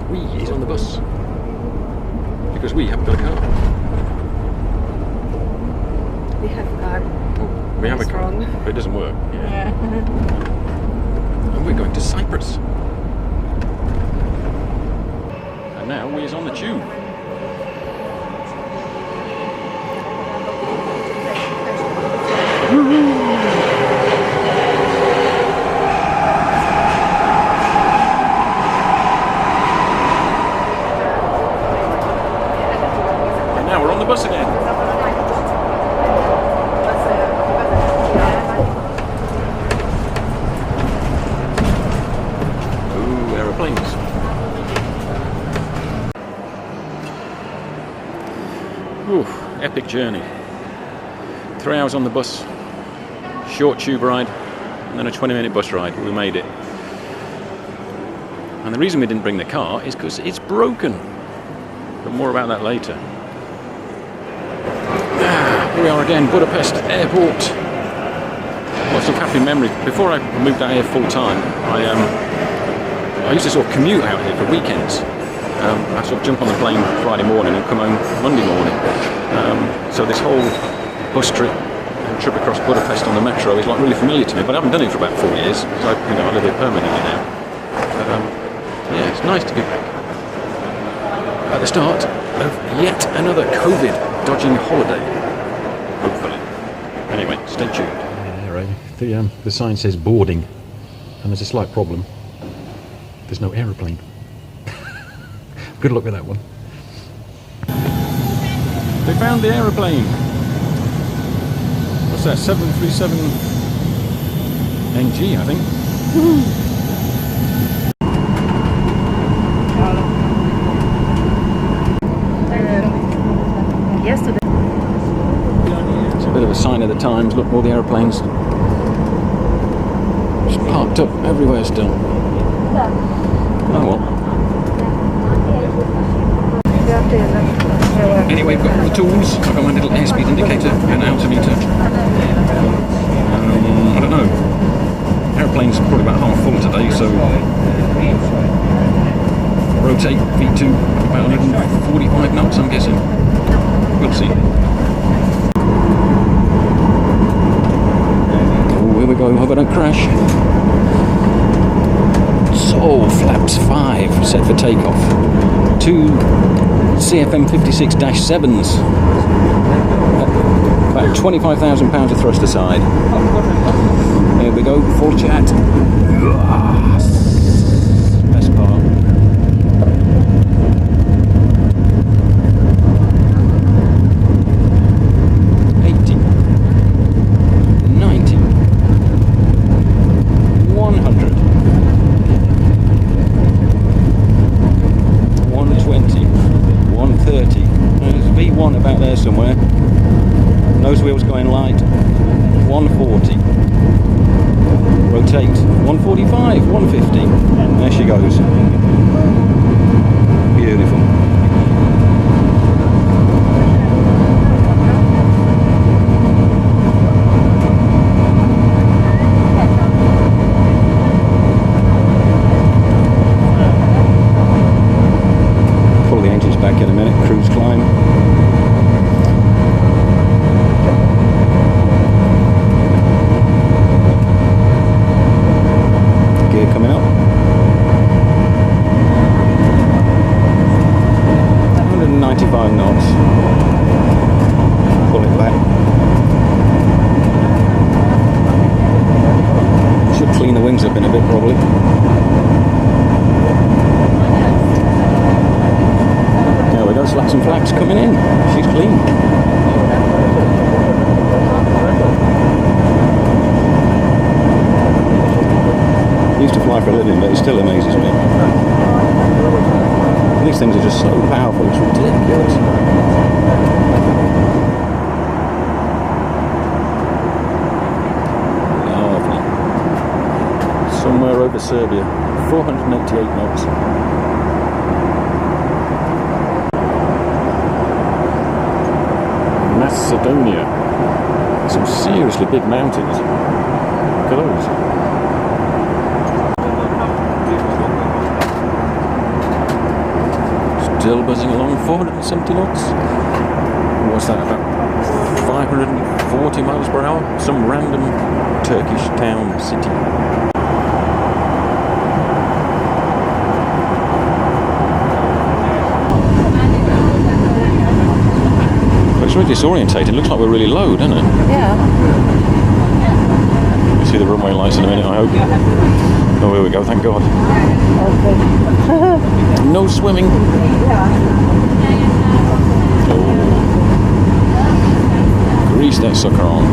We is on the bus. Because we haven't got a car. We have a car. Oh, we have a car, wrong. but it doesn't work. Yeah. And we're going to Cyprus. And now we is on the tube. And now we're on the bus again. Ooh, aeroplanes. Ooh, epic journey. 3 hours on the bus, short tube ride, and then a 20-minute bus ride. We made it. And the reason we didn't bring the car is because it's broken. But more about that later. Here we are again, Budapest Airport. Lots of happy memories. Before I moved out here full time, I used to sort of commute out here for weekends. I sort of jump on the plane Friday morning and come home Monday morning. So this whole bus trip across Budapest on the metro is like really familiar to me, but I haven't done it for about 4 years because I live here permanently now. But yeah, it's nice to be back at the start of yet another COVID dodging holiday. Hopefully. Anyway, stay tuned. Yeah, right. The sign says boarding, and there's a slight problem. There's no aeroplane. Good luck with that one. They found the aeroplane. What's that? 737 NG, I think. Yesterday. It's a bit of a sign of the times. Look, all the aeroplanes just parked up everywhere still. Oh well. Anyway, we've got all the tools. I've got my little airspeed indicator and altimeter. I don't know. Airplane's probably about half full today, so rotate V2 about 145 knots, I'm guessing. We'll see. Oh, here we go. Hope I don't crash. So, flaps 5 set for takeoff. 2 CFM 56-7s. About £25,000 of thrust aside. Here we go, full chat. Best part. 80, 90, 100, 120, 130. There's V1 about there somewhere. Nose wheels going light. 140. Rotate. 145, 150. There she goes. Beautiful. Pull the engines back in a minute. Cruise climb. Coming up. 195 knots. Pull it back. Should clean the wings up in a bit probably. There we go, slats and flaps coming in. She's clean. Used to fly for a living, but it still amazes me. These things are just so powerful, it's ridiculous. Lovely. Somewhere over Serbia, 488 knots. Macedonia. Some seriously big mountains. Look at those. still buzzing along, 470 knots. What's that, about 540 miles per hour? Some random Turkish town, city. It's really disorientating. It looks like we're really low, doesn't it? Yeah. You'll see the runway lights in a minute, I hope. Oh, here we go, thank God. Okay. No swimming. Oh. Grease that sucker on.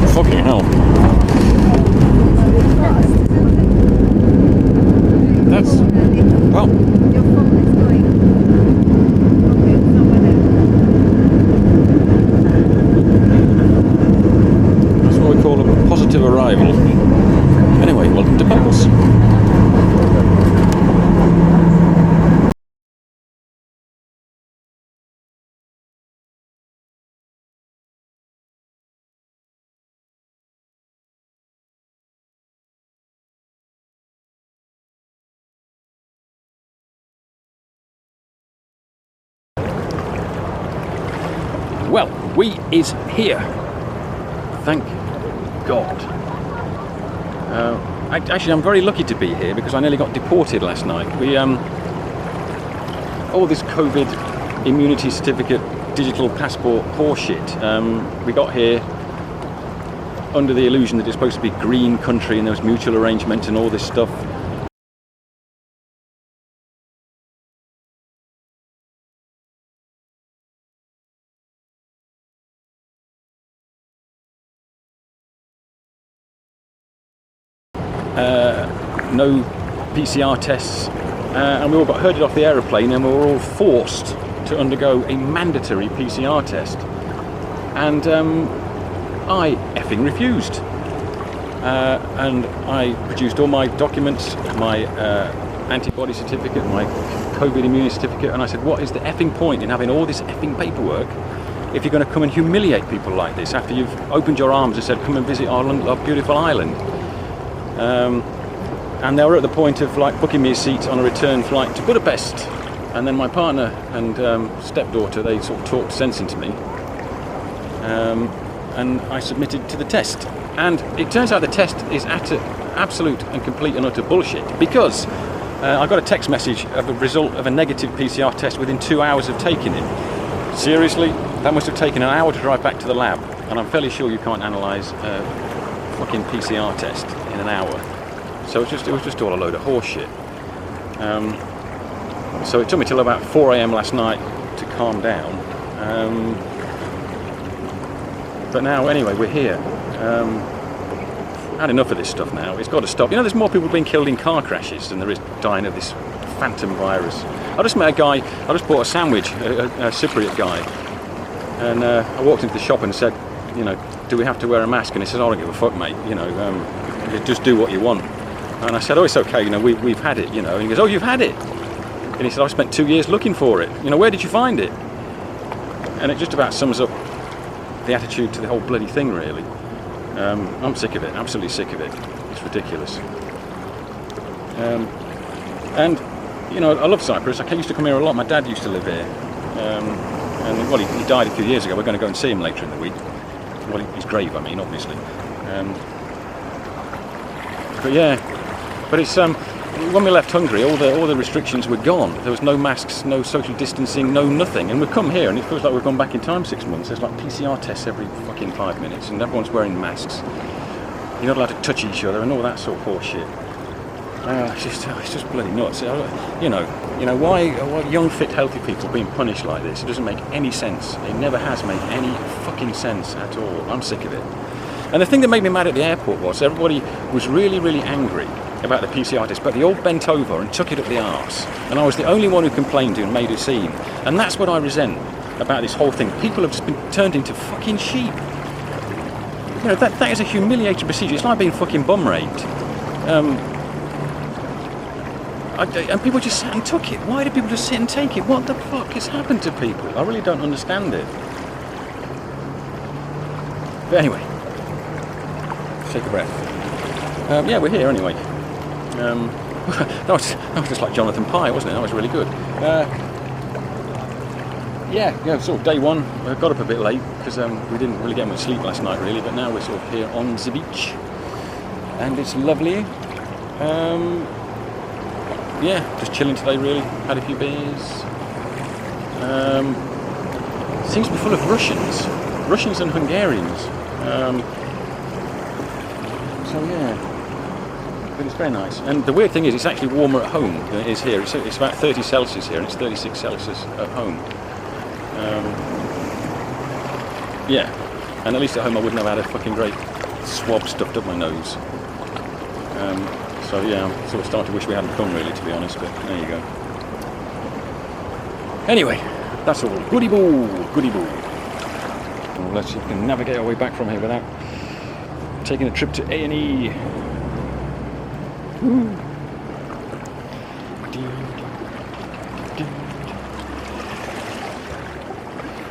Fucking hell. That's... well... Your phone is going. Okay, someone else. That's what we call a positive arrival. Anyway, welcome to Paphos. Well, we is here. Thank God. Actually, I'm very lucky to be here because I nearly got deported last night. We all this COVID immunity certificate, digital passport horseshit. We got here under the illusion that it's supposed to be green country and there was mutual arrangements and all this stuff. No PCR tests, and we all got herded off the aeroplane and we were all forced to undergo a mandatory PCR test. And I effing refused. And I produced all my documents, my antibody certificate, my COVID immunity certificate, and I said, what is the effing point in having all this effing paperwork if you're going to come and humiliate people like this after you've opened your arms and said, come and visit our beautiful island? And they were at the point of like booking me a seat on a return flight to Budapest, and then my partner and stepdaughter, they sort of talked sense into me, and I submitted to the test. And it turns out the test is absolute and complete and utter bullshit, because I got a text message of a result of a negative PCR test within 2 hours of taking it. Seriously, that must have taken an hour to drive back to the lab, and I'm fairly sure you can't analyse a fucking PCR test in an hour. So it was just all a load of horse shit. So it took me till about 4 AM last night to calm down. But now, anyway, we're here. Had enough of this stuff now. It's got to stop. You know, there's more people being killed in car crashes than there is dying of this phantom virus. I just met a guy, I just bought a sandwich, a Cypriot guy. And I walked into the shop and said, you know, do we have to wear a mask? And he said, I don't give a fuck, mate. You know, just do what you want. And I said, oh, it's okay, you know, we've had it, you know. And he goes, oh, you've had it? And he said, I spent 2 years looking for it. You know, where did you find it? And it just about sums up the attitude to the whole bloody thing, really. I'm sick of it, absolutely sick of it. It's ridiculous. And, you know, I love Cyprus. I used to come here a lot. My dad used to live here. And, well, he died a few years ago. We're going to go and see him later in the week. Well, his grave, I mean, obviously. But yeah, but it's when we left Hungary, all the restrictions were gone. There was no masks, no social distancing, no nothing. And we've come here, and it feels like we've gone back in time 6 months. There's like PCR tests every fucking 5 minutes, and everyone's wearing masks. You're not allowed to touch each other, and all that sort of horse shit. It's just bloody nuts. You know, why young, fit, healthy people being punished like this? It doesn't make any sense. It never has made any fucking sense at all. I'm sick of it. And the thing that made me mad at the airport was everybody was really, really angry about the PCR test, but they all bent over and took it up the arse. And I was the only one who complained and made a scene. And that's what I resent about this whole thing. People have just been turned into fucking sheep. You know, that is a humiliating procedure. It's like being fucking bum raped. And people just sat and took it. Why do people just sit and take it? What the fuck has happened to people? I really don't understand it. But anyway, take a breath. Yeah, we're here anyway. That was just like Jonathan Pye, wasn't it? That was really good. Yeah, sort of day one. I got up a bit late because we didn't really get much sleep last night, really. But now we're sort of here on the beach, and it's lovely. Yeah, just chilling today, really. Had a few beers. Seems to be full of Russians and Hungarians. So yeah, but it's very nice. And the weird thing is, it's actually warmer at home than it is here. It's about 30 Celsius here, and it's 36 Celsius at home. Yeah, and at least at home I wouldn't have had a fucking great swab stuffed up my nose. So yeah, I'm sort of starting to wish we hadn't come, really, to be honest, but there you go. Anyway, that's all. Goody boo, goody boo. Well, let's see if we can navigate our way back from here without taking a trip to A&E.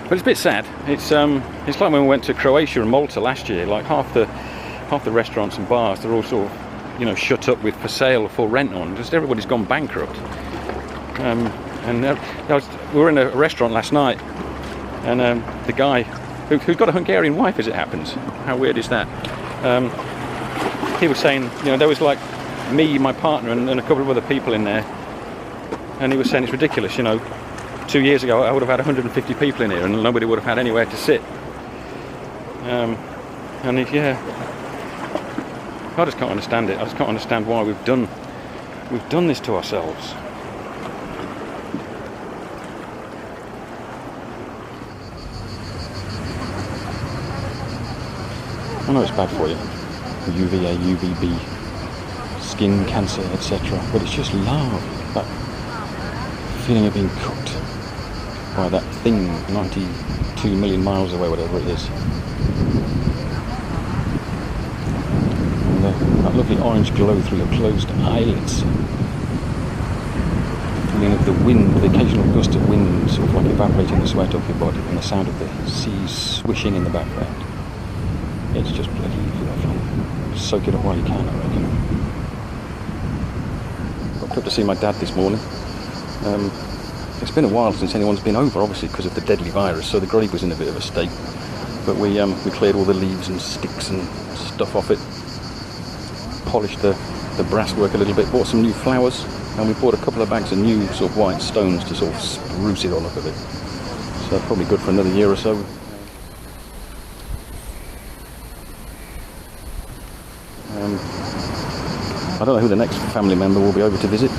But it's a bit sad. It's like when we went to Croatia and Malta last year. Like half the restaurants and bars, they're all sort of, you know, shut up with for sale or for rent on. Just everybody's gone bankrupt. We were in a restaurant last night, and the guy who's got a Hungarian wife, as it happens. How weird is that? He was saying, you know, there was like me, my partner, and a couple of other people in there, and he was saying it's ridiculous. You know, 2 years ago I would have had 150 people in here, and nobody would have had anywhere to sit. Yeah, I just can't understand it. I just can't understand why we've done this to ourselves. I know it's bad for you, UVA, UVB, skin cancer, etc. But it's just love, that feeling of being cooked by that thing 92 million miles away, whatever it is. And that lovely orange glow through your closed eyelids. The feeling of the wind, the occasional gust of wind, sort of like evaporating the sweat off your body, and the sound of the sea swishing in the background. It's just bloody beautiful. Soak it up while you can, I reckon. Got up to see my dad this morning. It's been a while since anyone's been over, obviously, because of the deadly virus, so the grave was in a bit of a state. But we cleared all the leaves and sticks and stuff off it, polished the brasswork a little bit, bought some new flowers, and we bought a couple of bags of new sort of white stones to sort of spruce it all up a bit. So that's probably good for another year or so. I don't know who the next family member will be over to visit.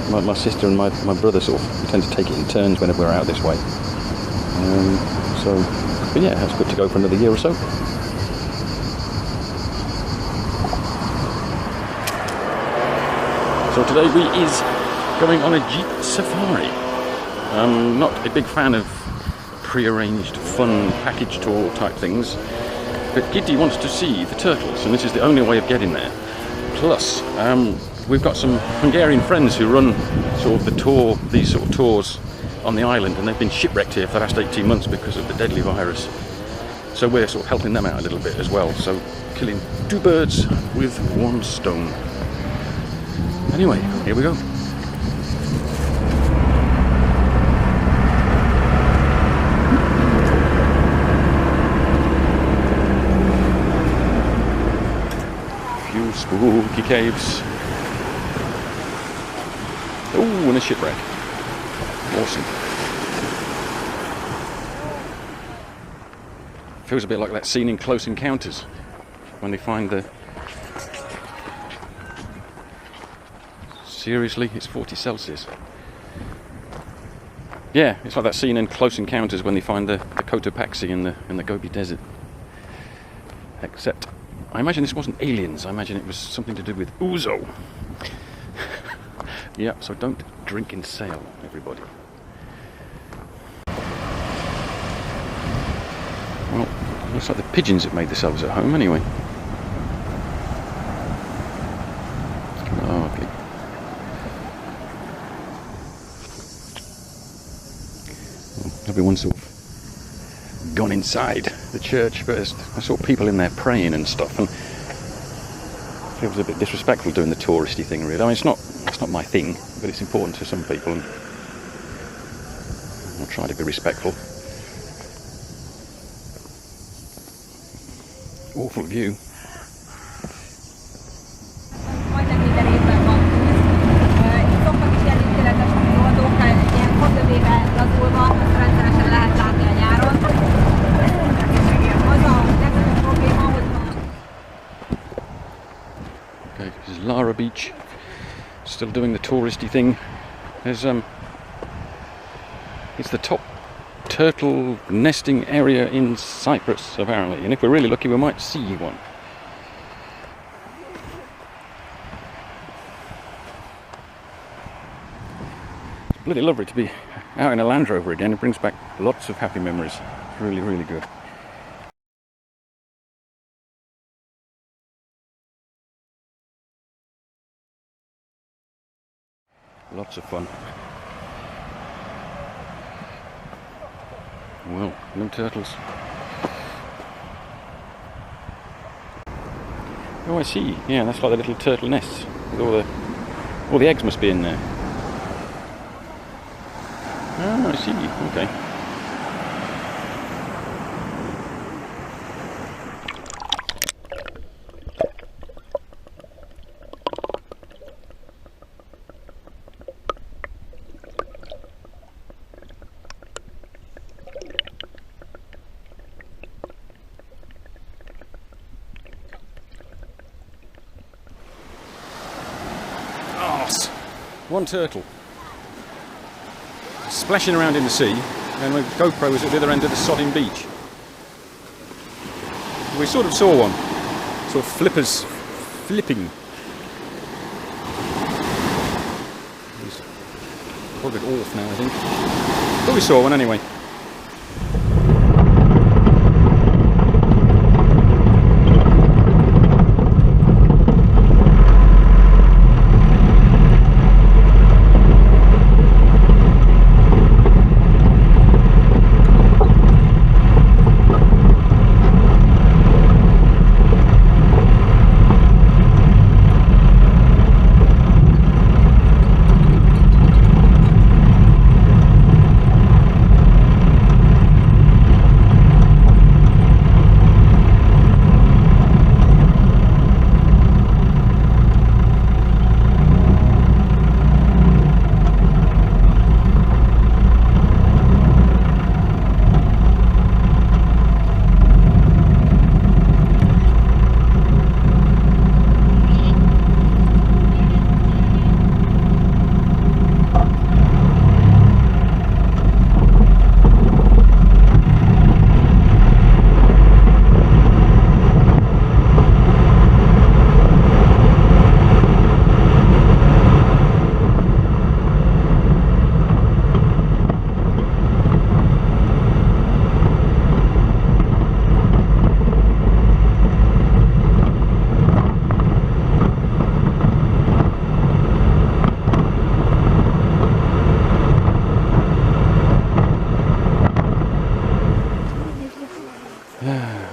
My sister and my brother sort of tend to take it in turns whenever we're out this way. But yeah, that's good to go for another year or so. So today we is going on a Jeep safari. I'm not a big fan of pre-arranged fun package tour type things, but Giddy wants to see the turtles, and this is the only way of getting there. Plus, we've got some Hungarian friends who run sort of these sort of tours on the island, and they've been shipwrecked here for the last 18 months because of the deadly virus. So we're sort of helping them out a little bit as well. So killing two birds with one stone. Anyway, here we go. Spooky caves. Oh, and a shipwreck. Awesome. Feels a bit like that scene in Close Encounters when they find the... Seriously, it's 40 Celsius. Yeah, it's like that scene in Close Encounters when they find the Cotopaxi in the Gobi Desert. Except I imagine this wasn't aliens, I imagine it was something to do with ouzo. Yeah, so don't drink and sail, everybody. Well, looks like the pigeons have made themselves at home anyway. Oh, okay. Well, everyone's sort of gone inside the church, but I saw people in there praying and stuff, and Feels a bit disrespectful doing the touristy thing, really. I mean, it's not my thing, but it's important to some people, and I'll try to be respectful. Awful view. Majdnem minden évben van tűz. Itt szoktak is ilyen ítéletes oldók, ilyen fogjövével lazulva, azt rendszeresen lehet látni a nyáron. Az a legfőbb probléma, hogyha... Okay, this is Lara Beach. Still doing the touristy thing. There's it's the top turtle nesting area in Cyprus, apparently, and if we're really lucky we might see one. It's bloody lovely to be out in a Land Rover again. It brings back lots of happy memories. It's really, really good. Lots of fun. Well, no turtles. Oh, I see. Yeah, that's like the little turtle nests. With all the eggs must be in there. Oh, I see. Okay. One turtle splashing around in the sea, and my GoPro was at the other end of the sodding beach. We sort of saw one, sort of flipping. He's buggered off now, I think. But we saw one anyway.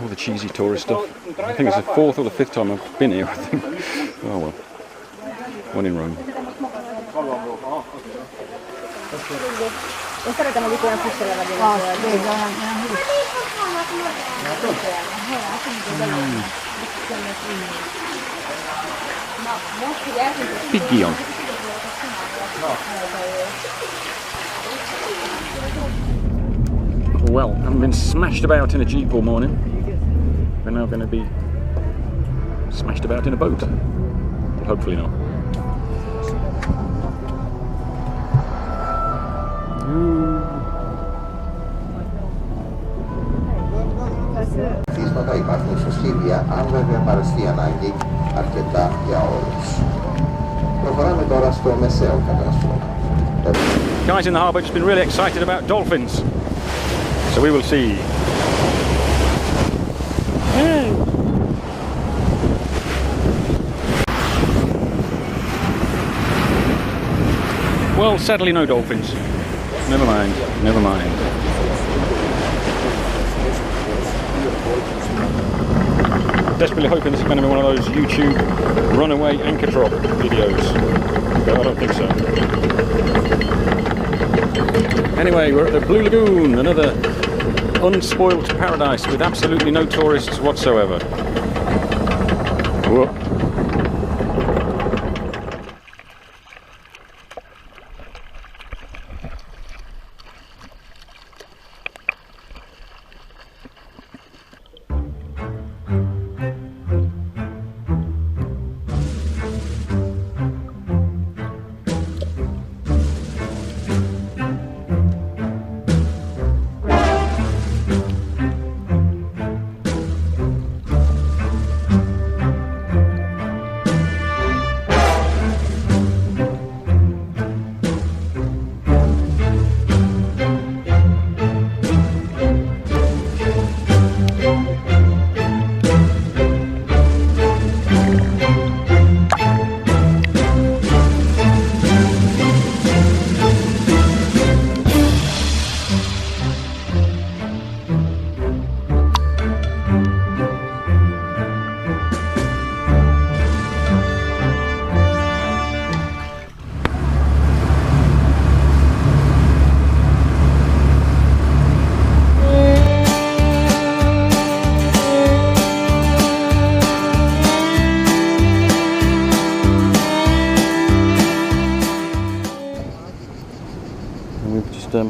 All the cheesy tourist stuff. I think it's the 4th or the 5th time I've been here, I think. Oh well. One in Rome. Pigeon. Well, I haven't been smashed about in a Jeep all morning. We're now going to be smashed about in a boat. Well, hopefully not. Σφίσματα υπάρχουν στο σχέδια αν βέβαια παραστεί ανάγκη αρκετά για όλους. Προχωράμε τώρα στο μεσαίο κατάστρωμα. Guys in the harbour just been really excited about dolphins. So we will see. Well, sadly no dolphins. Never mind, never mind. desperately hoping this is going to be one of those YouTube runaway anchor drop videos. But I don't think so. Anyway, we're at the Blue Lagoon, another unspoilt paradise with absolutely no tourists whatsoever. Whoa.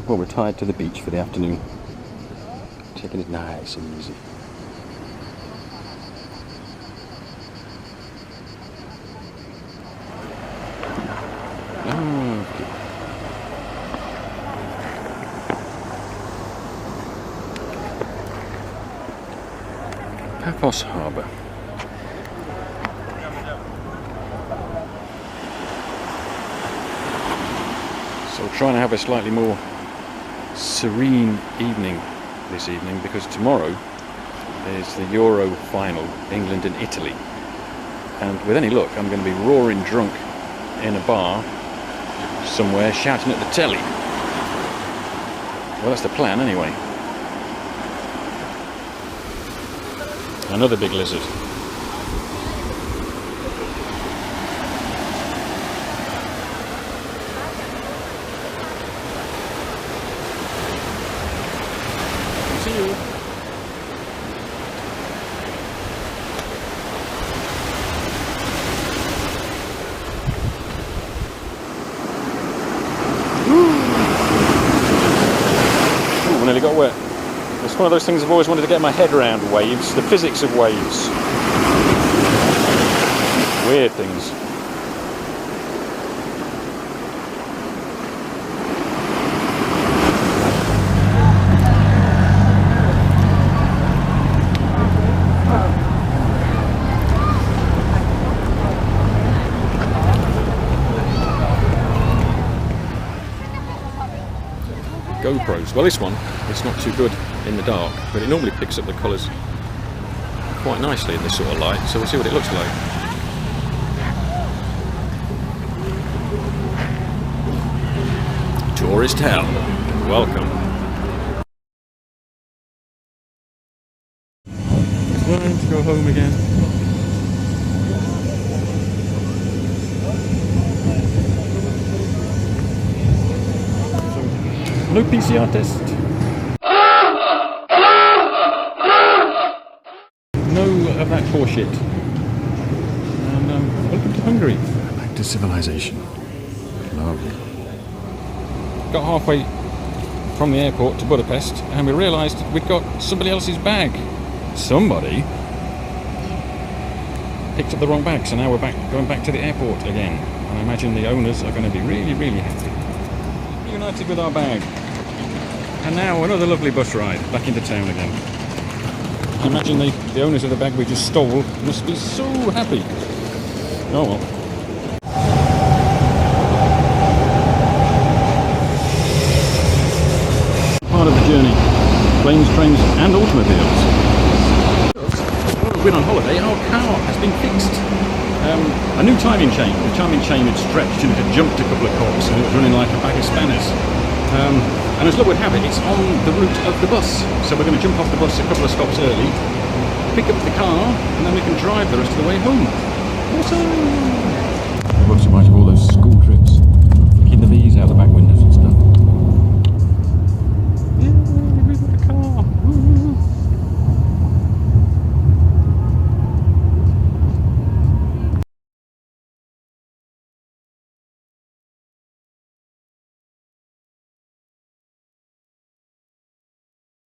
Well, we're tied to the beach for the afternoon. Taking it nice and easy. Okay. Paphos Harbour. So we're trying to have a slightly more serene evening this evening, because tomorrow is the Euro final, England and Italy, and with any luck I'm going to be roaring drunk in a bar somewhere shouting at the telly. Well, that's the plan anyway. Another big lizard. Ooh, nearly got wet. It's one of those things I've always wanted to get my head around, waves, the physics of waves. Weird things. GoPros. Well, this one, it's not too good in the dark, but it normally picks up the colours quite nicely in this sort of light, so we'll see what it looks like. Tourist hell. Welcome. Trying to go home again. No PCR test. No of that horseshit. And welcome to Hungary. Back to civilization. Lovely. Got halfway from the airport to Budapest and we realised we'd got somebody else's bag. Somebody picked up the wrong bag, so now we're going back to the airport again. And I imagine the owners are going to be really, really happy. Reunited with our bag. And now another lovely bus ride back into town again. I imagine the owners of the bag we just stole must be so happy. Oh well. Part of the journey. Planes, trains and automobiles. While we've been on holiday, our car has been fixed. A new timing chain. The timing chain had stretched and it had jumped a couple of cocks and it was running like a bag of spanners. And as luck would have it, it's on the route of the bus. So we're going to jump off the bus a couple of stops early pick up the car, and then we can drive the rest of the way home. Awesome! Obviously,